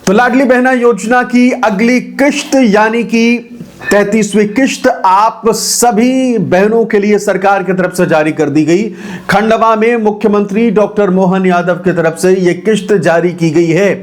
तो लाडली बहना योजना की अगली किश्त यानी कि 33वीं किश्त आप सभी बहनों के लिए सरकार की तरफ से जारी कर दी गई। खंडवा में मुख्यमंत्री डॉक्टर मोहन यादव की तरफ से यह किश्त जारी की गई है।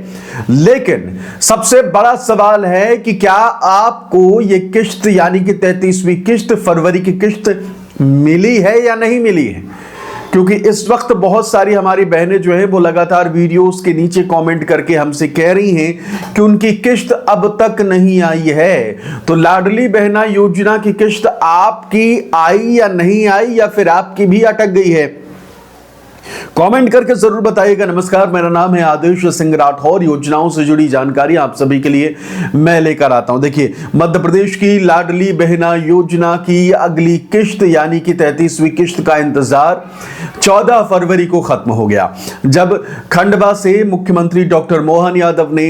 लेकिन सबसे बड़ा सवाल है कि क्या आपको यह किश्त यानी कि 33वीं किश्त फरवरी की किश्त मिली है या नहीं मिली है? क्योंकि इस वक्त बहुत सारी हमारी बहनें जो है वो लगातार वीडियोस के नीचे कमेंट करके हमसे कह रही हैं कि उनकी किश्त अब तक नहीं आई है। तो लाडली बहना योजना की किश्त आपकी आई या नहीं आई, या फिर आपकी भी अटक गई है? कमेंट करके जरूर बताइएगा। नमस्कार, मेरा नाम है आदेश सिंह राठौर। योजनाओं से जुड़ी जानकारी आप सभी के लिए मैं लेकर आता हूं। देखिए, मध्य प्रदेश की लाडली बहना योजना की अगली किश्त यानी कि 33वीं किश्त का इंतजार 14 फरवरी को खत्म हो गया, जब खंडवा से मुख्यमंत्री डॉक्टर मोहन यादव ने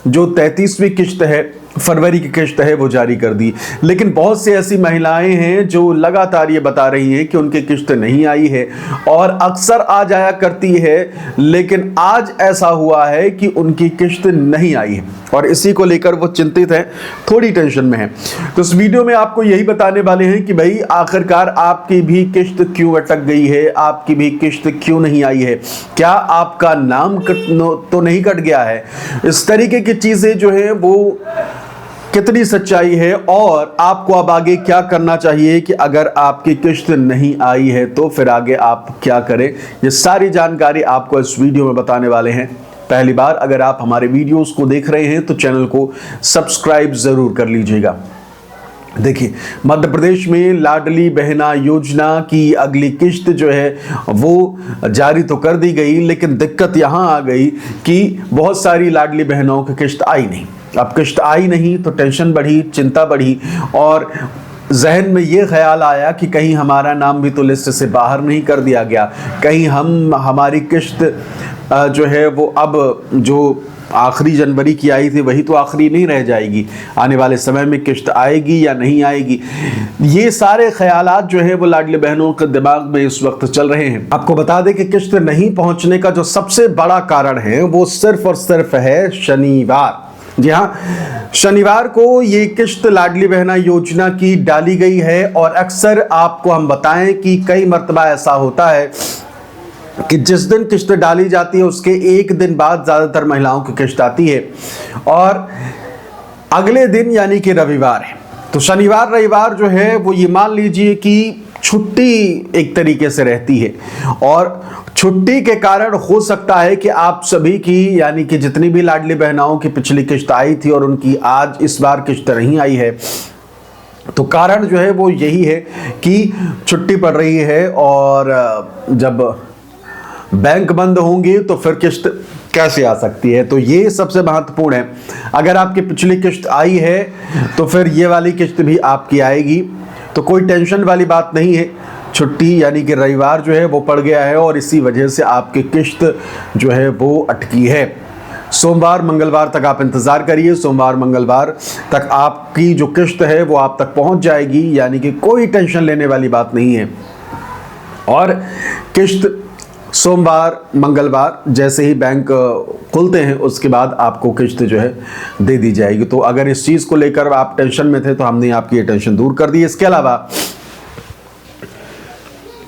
जो 33वीं किश्त है, फरवरी की किश्त है, वो जारी कर दी। लेकिन बहुत सी ऐसी महिलाएं हैं जो लगातार ये बता रही हैं कि उनकी किश्त नहीं आई है, और अक्सर आ जाया करती है, लेकिन आज ऐसा हुआ है कि उनकी किश्त नहीं आई है और इसी को लेकर वो चिंतित है, थोड़ी टेंशन में है। तो इस वीडियो में आपको यही बताने वाले हैं कि भाई आखिरकार आपकी भी किश्त क्यों अटक गई है, आपकी भी किश्त क्यों नहीं आई है, क्या आपका नाम तो नहीं कट गया है। इस तरीके की चीजें जो है वो कितनी सच्चाई है, और आपको अब आगे क्या करना चाहिए कि अगर आपकी किश्त नहीं आई है तो फिर आगे आप क्या करें, ये सारी जानकारी आपको इस वीडियो में बताने वाले हैं। पहली बार अगर आप हमारे वीडियोस को देख रहे हैं तो चैनल को सब्सक्राइब जरूर कर लीजिएगा। देखिए, मध्य प्रदेश में लाडली बहना योजना की अगली किश्त जो है वो जारी तो कर दी गई, लेकिन दिक्कत यहां आ गई कि बहुत सारी लाडली बहनों की किश्त आई नहीं। अब किश्त आई नहीं तो टेंशन बढ़ी, चिंता बढ़ी, और जहन में ये ख्याल आया कि कहीं हमारा नाम भी तो लिस्ट से बाहर नहीं कर दिया गया, कहीं हमारी किश्त जो है वो अब जो आखिरी जनवरी की आई थी वही तो आखिरी नहीं रह जाएगी, आने वाले समय में किश्त आएगी या नहीं आएगी। ये सारे ख्यालात जो है वो लाडली बहनों के दिमाग में इस वक्त चल रहे हैं। आपको बता दें कि किश्त नहीं पहुंचने का जो सबसे बड़ा कारण है वो सिर्फ और सिर्फ है शनिवार। जी हाँ, शनिवार को ये किश्त लाडली बहना योजना की डाली गई है, और अक्सर आपको हम बताएं कि कई मर्तबा ऐसा होता है कि जिस दिन किश्त डाली जाती है उसके एक दिन बाद ज्यादातर महिलाओं की किश्त आती है, और अगले दिन यानी कि रविवार है। तो शनिवार रविवार जो है वो ये मान लीजिए कि छुट्टी एक तरीके से रहती है, और छुट्टी के कारण हो सकता है कि आप सभी की यानी कि जितनी भी लाडली बहनाओं की पिछली किश्त आई थी और उनकी आज इस बार किश्त नहीं आई है, तो कारण जो है वो यही है कि छुट्टी पड़ रही है, और जब बैंक बंद होंगे तो फिर किश्त कैसे आ सकती है। तो ये सबसे महत्वपूर्ण है। अगर आपकी पिछली किश्त आई है तो फिर ये वाली किश्त भी आपकी आएगी, तो कोई टेंशन वाली बात नहीं है। छुट्टी यानी कि रविवार जो है वो पड़ गया है, और इसी वजह से आपकी किश्त जो है वो अटकी है। सोमवार मंगलवार तक आप इंतज़ार करिए, सोमवार मंगलवार तक आपकी जो किश्त है वो आप तक पहुंच जाएगी, यानी कि कोई टेंशन लेने वाली बात नहीं है। और किश्त सोमवार मंगलवार जैसे ही बैंक खुलते हैं उसके बाद आपको किश्त जो है दे दी जाएगी। तो अगर इस चीज़ को लेकर आप टेंशन में थे तो हमने आपकी ये टेंशन दूर कर दी। इसके अलावा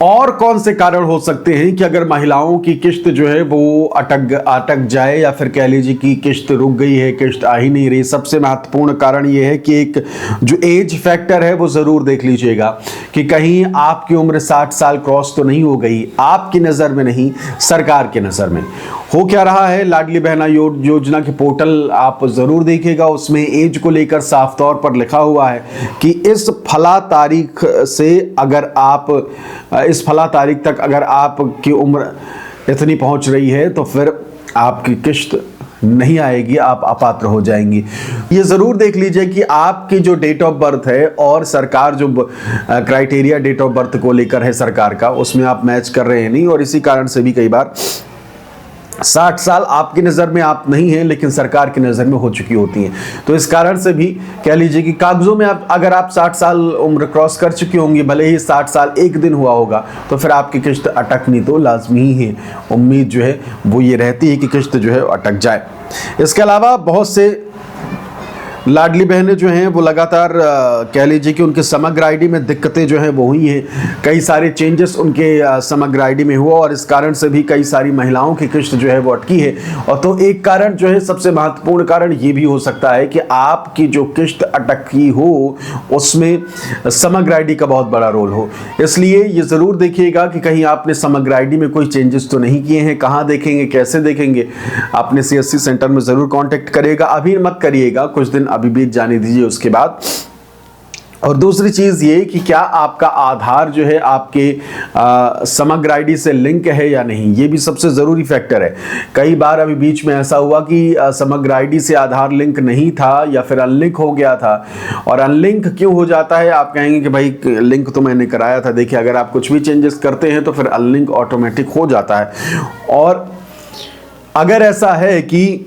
और कौन से कारण हो सकते हैं कि अगर महिलाओं की किश्त जो है वो अटक जाए, या फिर कह लीजिए कि किश्त रुक गई है, किश्त आ ही नहीं रही। सबसे महत्वपूर्ण कारण ये है कि एक जो एज फैक्टर है वो ज़रूर देख लीजिएगा कि कहीं आपकी उम्र 60 साल क्रॉस तो नहीं हो गई, आपकी नज़र में नहीं, सरकार की नज़र में। हो क्या रहा है, लाडली बहना योजना के पोर्टल आप ज़रूर देखिएगा, उसमें एज को लेकर साफ तौर पर लिखा हुआ है कि इस फला तारीख से अगर आप इस फला तारीख तक अगर आपकी उम्र इतनी पहुंच रही है तो फिर आपकी किश्त नहीं आएगी, आप अपात्र हो जाएंगी। ये ज़रूर देख लीजिए कि आपकी जो डेट ऑफ बर्थ है और सरकार जो क्राइटेरिया डेट ऑफ बर्थ को लेकर है सरकार का, उसमें आप मैच कर रहे हैं नहीं, और इसी कारण से भी कई बार 60 साल आपकी नज़र में आप नहीं हैं, लेकिन सरकार की नज़र में हो चुकी होती हैं। तो इस कारण से भी कह लीजिए कि कागजों में अगर आप 60 साल उम्र क्रॉस कर चुकी होंगी, भले ही 60 साल एक दिन हुआ होगा, तो फिर आपकी किश्त अटकनी तो लाजमी ही है। उम्मीद जो है वो ये रहती है कि किश्त जो है अटक जाए। इसके अलावा बहुत से लाडली बहनें जो हैं वो लगातार कह लीजिए कि उनके समग्र आईडी में दिक्कतें जो हैं वो हुई हैं। कई सारे चेंजेस उनके समग्र आईडी में हुआ और इस कारण से भी कई सारी महिलाओं की किश्त जो है वो अटकी है। और तो एक कारण जो है, सबसे महत्वपूर्ण कारण ये भी हो सकता है कि आपकी जो किश्त अटकी हो उसमें समग्र आईडी का बहुत बड़ा रोल हो। इसलिए ये ज़रूर देखिएगा कि कहीं आपने समग्र आईडी में कोई चेंजेस तो नहीं किए हैं। कहाँ देखेंगे, कैसे देखेंगे? आपने CSC सेंटर में ज़रूर कॉन्टेक्ट करिएगा। अभी मत करिएगा, कुछ दिन अभी बीत जाने दीजिए उसके बाद। और दूसरी चीज़ ये कि क्या आपका आधार जो है आपके समग्र आईडी से लिंक है या नहीं, ये भी सबसे ज़रूरी फैक्टर है। कई बार अभी बीच में ऐसा हुआ कि समग्र आईडी से आधार लिंक नहीं था या फिर अनलिंक हो गया था। और अनलिंक क्यों हो जाता है? आप कहेंगे कि भाई लिंक तो मैंने कराया था। देखिए, अगर आप कुछ भी चेंजेस करते हैं तो फिर अनलिंक ऑटोमेटिक हो जाता है। और अगर ऐसा है कि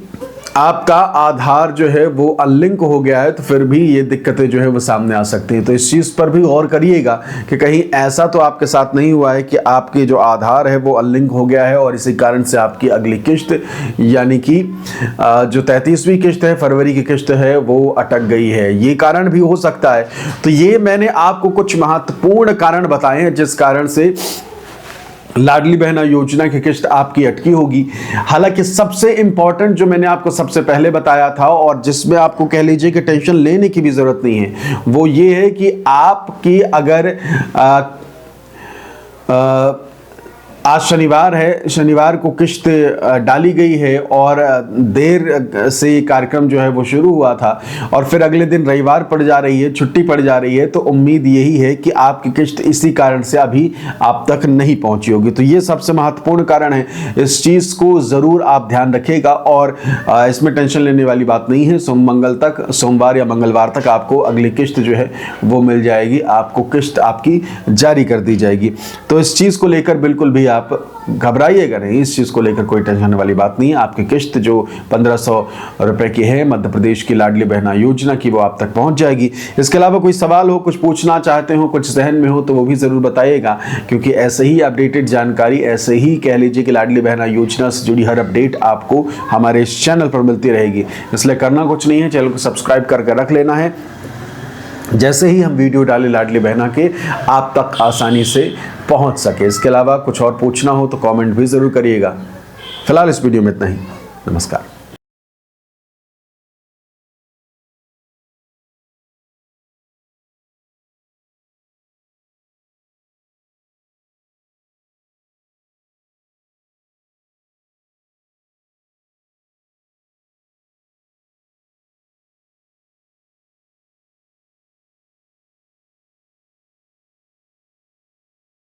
आपका आधार जो है वो अनलिंक हो गया है तो फिर भी ये दिक्कतें जो है वो सामने आ सकती हैं। तो इस चीज़ पर भी गौर करिएगा कि कहीं ऐसा तो आपके साथ नहीं हुआ है कि आपके जो आधार है वो अनलिंक हो गया है और इसी कारण से आपकी अगली किश्त यानी कि जो 33वीं किश्त है, फरवरी की किश्त है, वो अटक गई है। ये कारण भी हो सकता है। तो ये मैंने आपको कुछ महत्वपूर्ण कारण बताए हैं जिस कारण से लाडली बहना योजना की किश्त आपकी अटकी होगी। हालांकि सबसे इंपॉर्टेंट जो मैंने आपको सबसे पहले बताया था और जिसमें आपको कह लीजिए कि टेंशन लेने की भी जरूरत नहीं है, वो ये है कि आपकी अगर आज शनिवार है, शनिवार को किश्त डाली गई है और देर से कार्यक्रम जो है वो शुरू हुआ था और फिर अगले दिन रविवार पड़ जा रही है, छुट्टी पड़ जा रही है, तो उम्मीद यही है कि आपकी किश्त इसी कारण से अभी आप तक नहीं पहुंची होगी। तो ये सबसे महत्वपूर्ण कारण है। इस चीज़ को ज़रूर आप ध्यान रखिएगा और इसमें टेंशन लेने वाली बात नहीं है। सोमवार या मंगलवार तक आपको अगली किश्त जो है वो मिल जाएगी, आपको किश्त आपकी जारी कर दी जाएगी। तो इस चीज़ को लेकर बिल्कुल भी आप घबराइएगा नहीं, इस चीज़ को लेकर कोई टेंशन वाली बात नहीं है। आपकी किश्त जो 1500 रुपए की है मध्य प्रदेश की लाडली बहना योजना की, वो आप तक पहुंच जाएगी। इसके अलावा कोई सवाल हो, कुछ पूछना चाहते हो, कुछ जहन में हो, तो वो भी ज़रूर बताइएगा, क्योंकि ऐसे ही अपडेटेड जानकारी, ऐसे ही कह लीजिए कि लाडली बहना योजना से जुड़ी हर अपडेट आपको हमारे इस चैनल पर मिलती रहेगी। इसलिए करना कुछ नहीं है, चैनल को सब्सक्राइब करके रख लेना है। जैसे ही हम वीडियो डालें लाडली बहना के, आप तक आसानी से पहुंच सके। इसके अलावा कुछ और पूछना हो तो कमेंट भी ज़रूर करिएगा। फिलहाल इस वीडियो में इतना ही। नमस्कार।